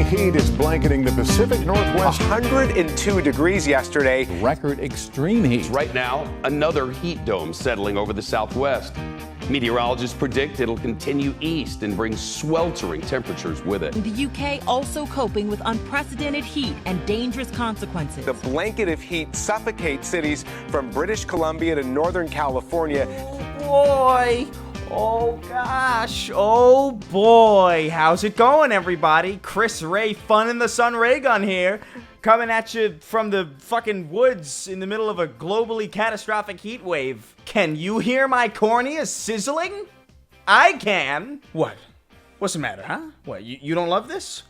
heat is blanketing the Pacific Northwest. 102 degrees yesterday. Record extreme heat. Right now, another heat dome settling over the Southwest. Meteorologists predict it'll continue east and bring sweltering temperatures with it. The UK also coping with unprecedented heat and dangerous consequences. The blanket of heat suffocates cities from British Columbia to Northern California. Boy, oh gosh, oh boy. How's it going, everybody? Chris Ray, Fun in the Sun Ray Gun here, coming at you from the fucking woods in the middle of a globally catastrophic heat wave. Can you hear my cornea sizzling? I can. What? What's the matter, huh? What, you don't love this?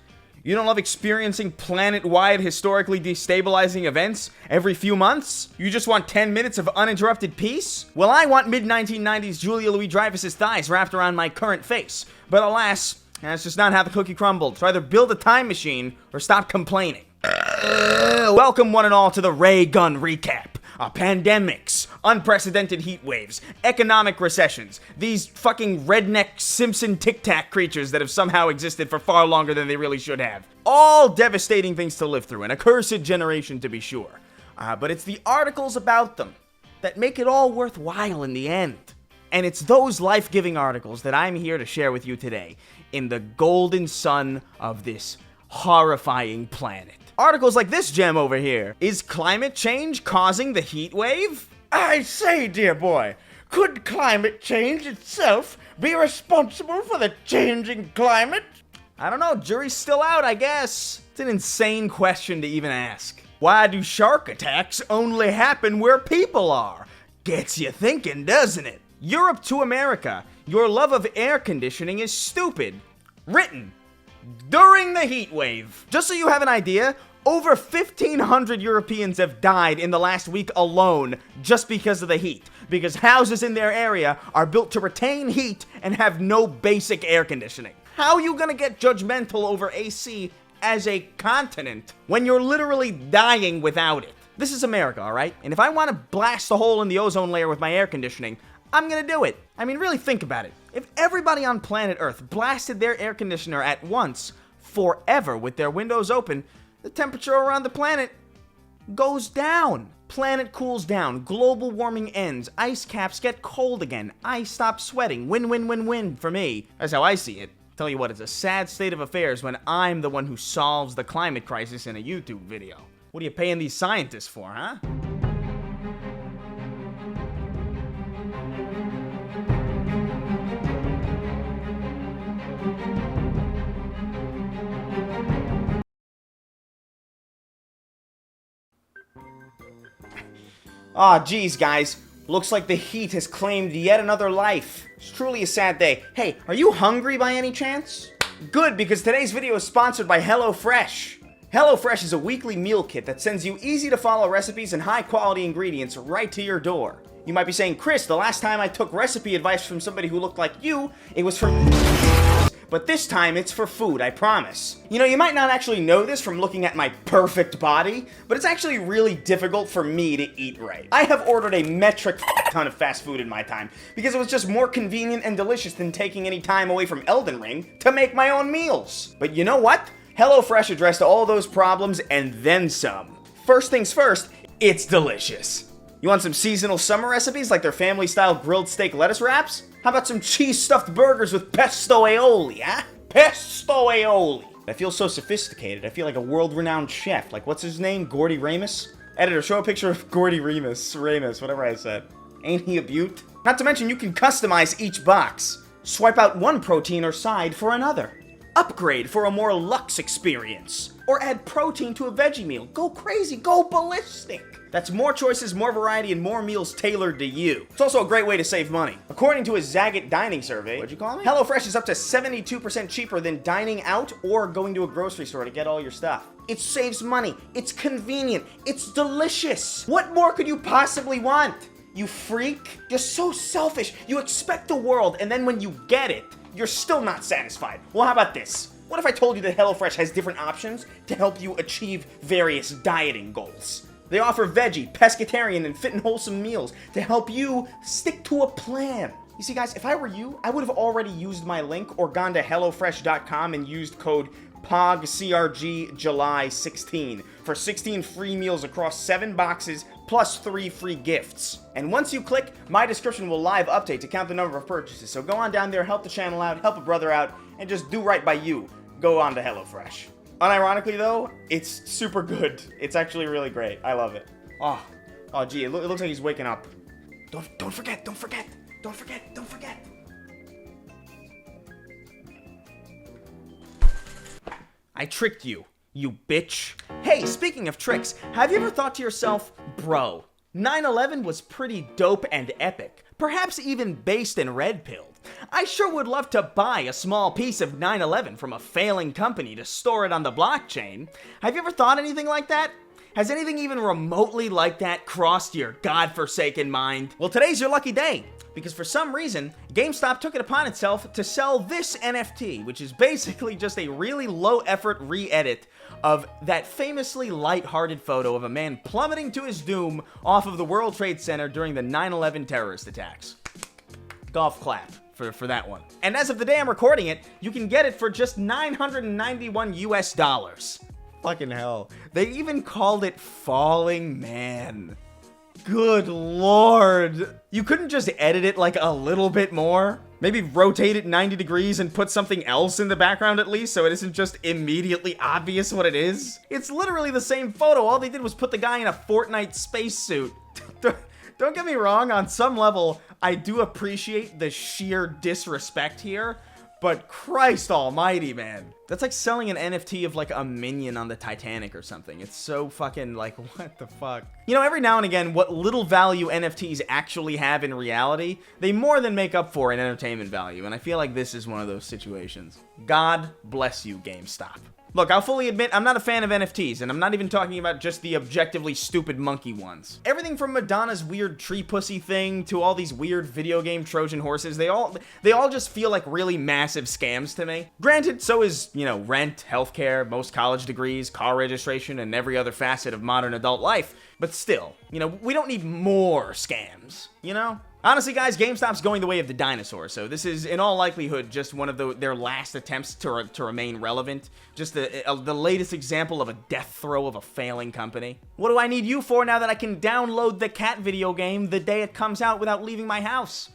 You don't love experiencing planet-wide historically destabilizing events every few months? You just want 10 minutes of uninterrupted peace? Well, I want mid-1990s Julia Louis-Dreyfus's thighs wrapped around my current face. But alas, that's just not how the cookie crumbled. So either build a time machine or stop complaining. Welcome one and all to the Ray Gun Recap. Pandemics, unprecedented heat waves, economic recessions, these fucking redneck Simpson Tic Tac creatures that have somehow existed for far longer than they really should have. All devastating things to live through, an accursed generation to be sure. But it's the articles about them that make it all worthwhile in the end. And it's those life-giving articles that I'm here to share with you today in the golden sun of this horrifying planet. Articles like this gem over here. Is climate change causing the heat wave? I say, dear boy, could climate change itself be responsible for the changing climate? I don't know, jury's still out, I guess. It's an insane question to even ask. Why do shark attacks only happen where people are? Gets you thinking, doesn't it? Europe to America, your love of air conditioning is stupid. Written during the heat wave. Just so you have an idea, over 1,500 Europeans have died in the last week alone just because of the heat. Because houses in their area are built to retain heat and have no basic air conditioning. How are you gonna get judgmental over AC as a continent when you're literally dying without it? This is America, alright? And if I want to blast a hole in the ozone layer with my air conditioning, I'm gonna do it. I mean, really think about it. If everybody on planet Earth blasted their air conditioner at once, forever, with their windows open, the temperature around the planet goes down. Planet cools down, global warming ends, ice caps get cold again, I stop sweating, win-win-win-win for me. That's how I see it. Tell you what, it's a sad state of affairs when I'm the one who solves the climate crisis in a YouTube video. What are you paying these scientists for, huh? Aw, geez, guys. Looks like the heat has claimed yet another life. It's truly a sad day. Hey, are you hungry by any chance? Good, because today's video is sponsored by HelloFresh. HelloFresh is a weekly meal kit that sends you easy-to-follow recipes and high-quality ingredients right to your door. You might be saying, Chris, the last time I took recipe advice from somebody who looked like you, it was from... But this time, it's for food, I promise. You know, you might not actually know this from looking at my perfect body, but it's actually really difficult for me to eat right. I have ordered a metric ton of fast food in my time, because it was just more convenient and delicious than taking any time away from Elden Ring to make my own meals. But you know what? HelloFresh addressed all those problems and then some. First things first, it's delicious. You want some seasonal summer recipes like their family-style grilled steak lettuce wraps? How about some cheese-stuffed burgers with pesto aioli, huh? Pesto aioli. I feel so sophisticated. I feel like a world-renowned chef. Like, what's his name? Gordy Ramus? Editor, show a picture of Gordy Ramus, whatever I said. Ain't he a beaut? Not to mention, you can customize each box. Swipe out one protein or side for another. Upgrade for a more luxe experience. Or add protein to a veggie meal. Go crazy, go ballistic. That's more choices, more variety, and more meals tailored to you. It's also a great way to save money. According to a Zagat dining survey, what'd you call me? HelloFresh is up to 72% cheaper than dining out or going to a grocery store to get all your stuff. It saves money, it's convenient, it's delicious. What more could you possibly want? You freak? You're so selfish. You expect the world, and then when you get it, you're still not satisfied. Well, how about this? What if I told you that HelloFresh has different options to help you achieve various dieting goals? They offer veggie, pescatarian, and fit and wholesome meals to help you stick to a plan. You see, guys, if I were you, I would have already used my link or gone to HelloFresh.com and used code POG CRG July 16 for 16 free meals across 7 boxes plus 3 free gifts. And once you click, my description will live update to count the number of purchases. So go on down there, help the channel out, help a brother out, and just do right by you. Go on to HelloFresh. Unironically though, it's super good. It's actually really great. I love it. Oh gee, it looks like he's waking up. Don't forget. I tricked you, you bitch. Hey, speaking of tricks, have you ever thought to yourself, bro, 9/11 was pretty dope and epic, perhaps even based and red-pilled. I sure would love to buy a small piece of 9/11 from a failing company to store it on the blockchain. Have you ever thought anything like that? Has anything even remotely like that crossed your godforsaken mind? Well, today's your lucky day, because for some reason, GameStop took it upon itself to sell this NFT, which is basically just a really low-effort re-edit of that famously light-hearted photo of a man plummeting to his doom off of the World Trade Center during the 9/11 terrorist attacks. Golf clap for that one. And as of the day I'm recording it, you can get it for just $991 US. Fucking hell. They even called it Falling Man. Good lord. You couldn't just edit it like a little bit more? Maybe rotate it 90 degrees and put something else in the background at least so it isn't just immediately obvious what it is? It's literally the same photo. All they did was put the guy in a Fortnite spacesuit. Don't get me wrong, on some level, I do appreciate the sheer disrespect here, but Christ almighty, man. That's like selling an NFT of like a minion on the Titanic or something. It's so fucking like, what the fuck? You know, every now and again, what little value NFTs actually have in reality, they more than make up for in entertainment value, and I feel like this is one of those situations. God bless you, GameStop. Look, I'll fully admit, I'm not a fan of NFTs, and I'm not even talking about just the objectively stupid monkey ones. Everything from Madonna's weird tree pussy thing to all these weird video game Trojan horses, they all just feel like really massive scams to me. Granted, so is, you know, rent, healthcare, most college degrees, car registration, and every other facet of modern adult life, but still, you know, we don't need more scams, you know? Honestly, guys, GameStop's going the way of the dinosaur, so this is, in all likelihood, just one of their last attempts to remain relevant. Just the latest example of a death throw of a failing company. What do I need you for now that I can download the cat video game the day it comes out without leaving my house?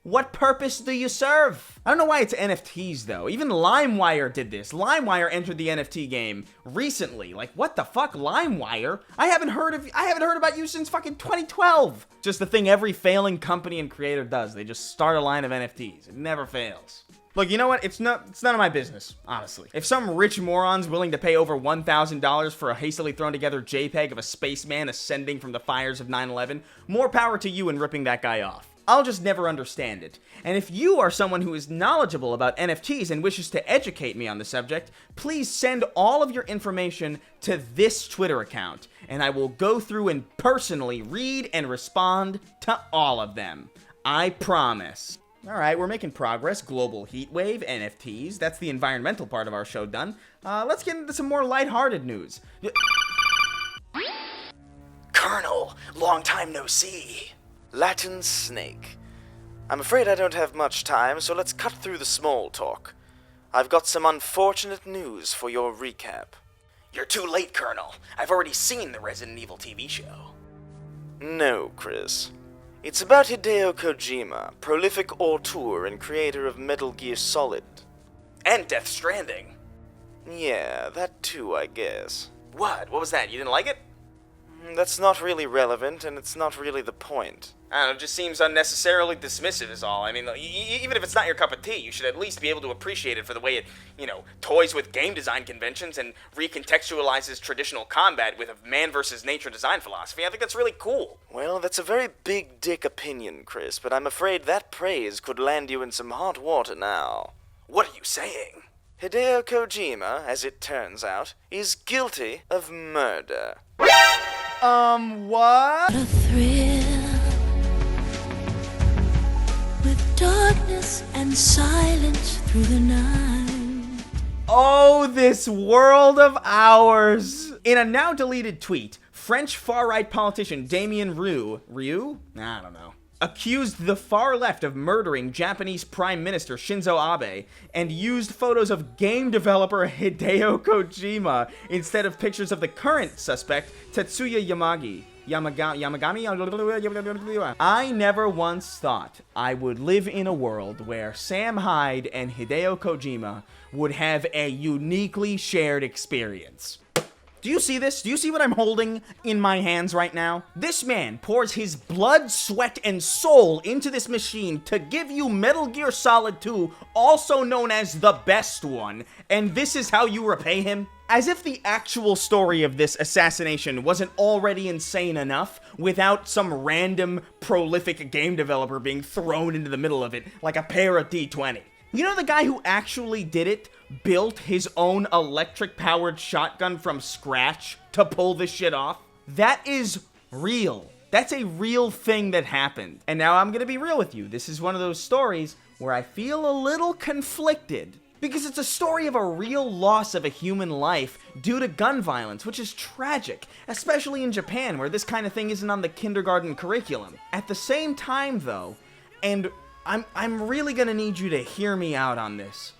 What purpose do you serve? I don't know why it's NFTs, though. Even LimeWire did this. LimeWire entered the NFT game recently. Like, what the fuck, LimeWire? I haven't heard about you since fucking 2012. Just the thing every failing company and creator does. They just start a line of NFTs. It never fails. Look, you know what? It's none of my business, honestly. If some rich moron's willing to pay over $1,000 for a hastily thrown together JPEG of a spaceman ascending from the fires of 9/11, more power to you in ripping that guy off. I'll just never understand it. And if you are someone who is knowledgeable about NFTs and wishes to educate me on the subject, please send all of your information to this Twitter account, and I will go through and personally read and respond to all of them. I promise. Alright, we're making progress. Global heat wave, NFTs, that's the environmental part of our show done. Let's get into some more lighthearted news. Colonel, long time no see. Latin snake. I'm afraid I don't have much time, so let's cut through the small talk. I've got some unfortunate news for your recap. You're too late, Colonel. I've already seen the Resident Evil TV show. No, Chris. It's about Hideo Kojima, prolific auteur and creator of Metal Gear Solid. And Death Stranding. Yeah, that too, I guess. What? What was that? You didn't like it? That's not really relevant, and it's not really the point. I don't know, it just seems unnecessarily dismissive is all. I mean, even if it's not your cup of tea, you should at least be able to appreciate it for the way it, you know, toys with game design conventions and recontextualizes traditional combat with a man versus nature design philosophy. I think that's really cool. Well, that's a very big dick opinion, Chris, but I'm afraid that praise could land you in some hot water now. What are you saying? Hideo Kojima, as it turns out, is guilty of murder. What? A thrill with darkness and silence through the night. Oh, this world of ours! In a now deleted tweet, French far-right politician Damien Rieu? I don't know. accused the far left of murdering Japanese Prime Minister Shinzo Abe, and used photos of game developer Hideo Kojima instead of pictures of the current suspect, Tetsuya Yamagami. I never once thought I would live in a world where Sam Hyde and Hideo Kojima would have a uniquely shared experience. Do you see this? Do you see what I'm holding in my hands right now? This man pours his blood, sweat, and soul into this machine to give you Metal Gear Solid 2, also known as the best one, and this is how you repay him? As if the actual story of this assassination wasn't already insane enough without some random prolific game developer being thrown into the middle of it like a pair of D20. You know the guy who actually did it built his own electric-powered shotgun from scratch to pull this shit off? That is real. That's a real thing that happened. And now I'm gonna be real with you. This is one of those stories where I feel a little conflicted, because it's a story of a real loss of a human life due to gun violence, which is tragic, especially in Japan, where this kind of thing isn't on the kindergarten curriculum. At the same time, though, and I'm really gonna need you to hear me out on this.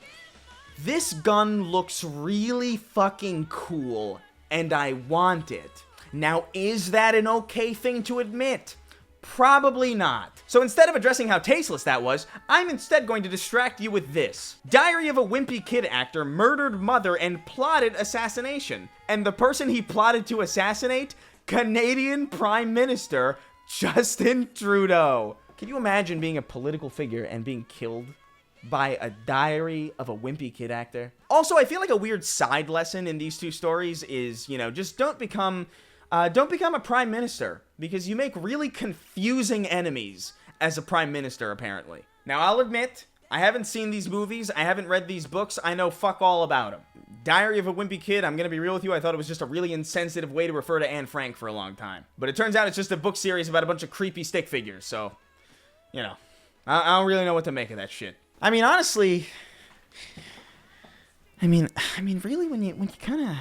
This gun looks really fucking cool, and I want it. Now, is that an okay thing to admit? Probably not. So instead of addressing how tasteless that was, I'm instead going to distract you with this. Diary of a Wimpy Kid actor murdered mother and plotted assassination. And the person he plotted to assassinate? Canadian Prime Minister Justin Trudeau. Can you imagine being a political figure and being killed by a Diary of a Wimpy Kid actor? Also, I feel like a weird side lesson in these two stories is, just don't become a prime minister, because you make really confusing enemies as a prime minister, apparently. Now, I'll admit, I haven't seen these movies, I haven't read these books, I know fuck all about them. Diary of a Wimpy Kid, I'm gonna be real with you, I thought it was just a really insensitive way to refer to Anne Frank for a long time. But it turns out it's just a book series about a bunch of creepy stick figures, so, I don't really know what to make of that shit. I mean, honestly, really, when you kind of,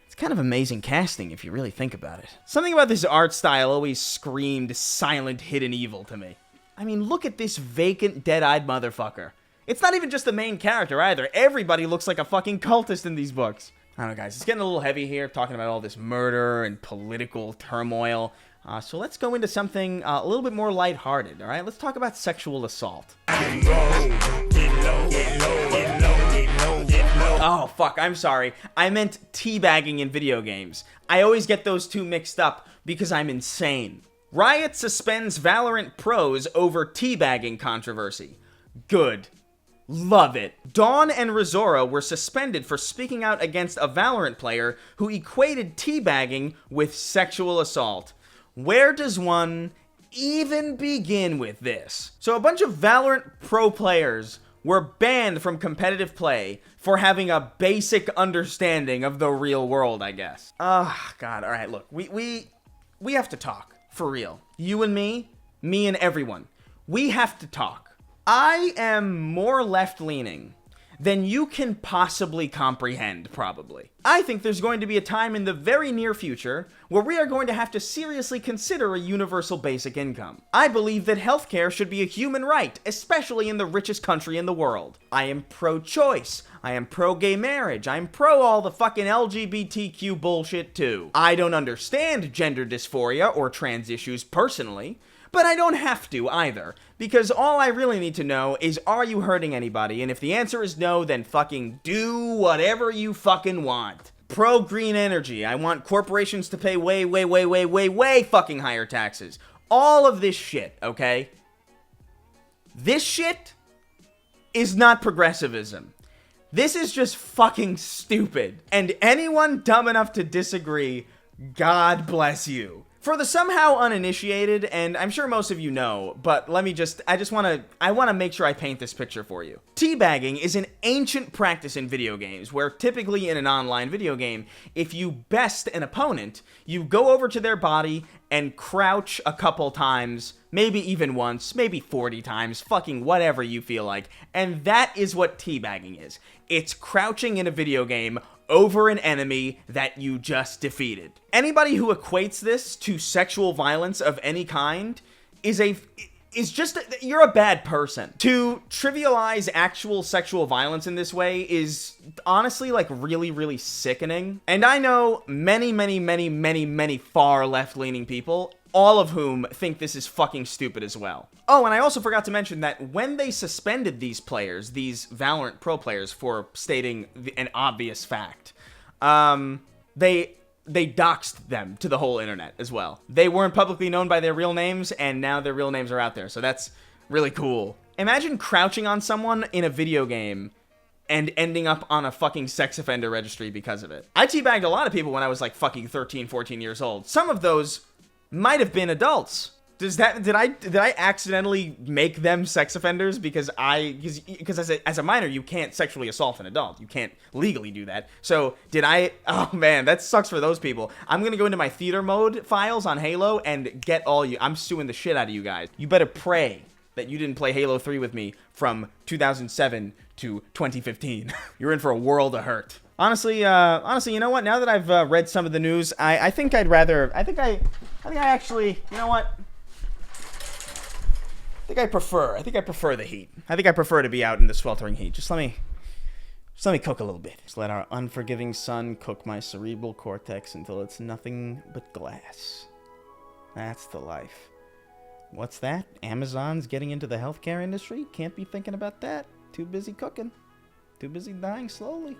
it's kind of amazing casting if you really think about it. Something about this art style always screamed silent, hidden evil to me. I mean, look at this vacant, dead-eyed motherfucker. It's not even just the main character either. Everybody looks like a fucking cultist in these books. I don't know, guys. It's getting a little heavy here, talking about all this murder and political turmoil. So let's go into something a little bit more lighthearted, all right? Let's talk about sexual assault. Oh, fuck, I'm sorry. I meant teabagging in video games. I always get those two mixed up because I'm insane. Riot suspends Valorant pros over teabagging controversy. Good. Love it. Dawn and Rizora were suspended for speaking out against a Valorant player who equated teabagging with sexual assault. Where does one even begin with this? So a bunch of Valorant pro players were banned from competitive play for having a basic understanding of the real world, I guess. Oh, God. All right, look. We have to talk. For real. You and me and everyone. We have to talk. I am more left-leaning than you can possibly comprehend, probably. I think there's going to be a time in the very near future where we are going to have to seriously consider a universal basic income. I believe that healthcare should be a human right, especially in the richest country in the world. I am pro-choice. I am pro-gay marriage. I'm pro all the fucking LGBTQ bullshit too. I don't understand gender dysphoria or trans issues personally, but I don't have to either, because all I really need to know is, are you hurting anybody? And if the answer is no, then fucking do whatever you fucking want. Pro-green energy. I want corporations to pay way fucking higher taxes. All of this shit, okay? This shit is not progressivism. This is just fucking stupid. And anyone dumb enough to disagree, God bless you. For the somehow uninitiated, and I'm sure most of you know, but I want to make sure I paint this picture for you. Teabagging is an ancient practice in video games, where typically in an online video game, if you best an opponent, you go over to their body and crouch a couple times, maybe even once, maybe 40 times, fucking whatever you feel like, and that is what teabagging is. It's crouching in a video game over an enemy that you just defeated. Anybody who equates this to sexual violence of any kind is just you're a bad person. To trivialize actual sexual violence in this way is honestly like really, really sickening. And I know many far left-leaning people, all of whom think this is fucking stupid as well. Oh, and I also forgot to mention that when they suspended these players, these Valorant pro players, for stating an obvious fact, they doxed them to the whole internet as well. They weren't publicly known by their real names, and now their real names are out there, so that's really cool. Imagine crouching on someone in a video game and ending up on a fucking sex offender registry because of it. I teabagged a lot of people when I was like fucking 13, 14 years old. Some of those might have been adults. Did I accidentally make them sex offenders because as a minor you can't sexually assault an adult. You can't legally do that. So oh man, that sucks for those people. I'm gonna go into my theater mode files on Halo and get all you. I'm suing the shit out of you guys. You better pray that you didn't play Halo 3 with me from 2007 to 2015. You're in for a world of hurt. Honestly, you know what? Now that I've read some of the news, I think I actually, you know what? I think I prefer the heat. I think I prefer to be out in the sweltering heat. Just let me cook a little bit. Just let our unforgiving sun cook my cerebral cortex until it's nothing but glass. That's the life. What's that? Amazon's getting into the healthcare industry? Can't be thinking about that. Too busy cooking. Too busy dying slowly.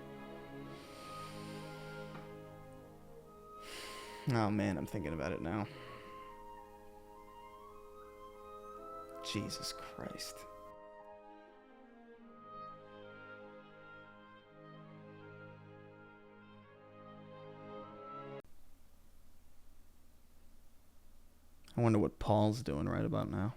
Oh man, I'm thinking about it now. Jesus Christ. I wonder what Paul's doing right about now.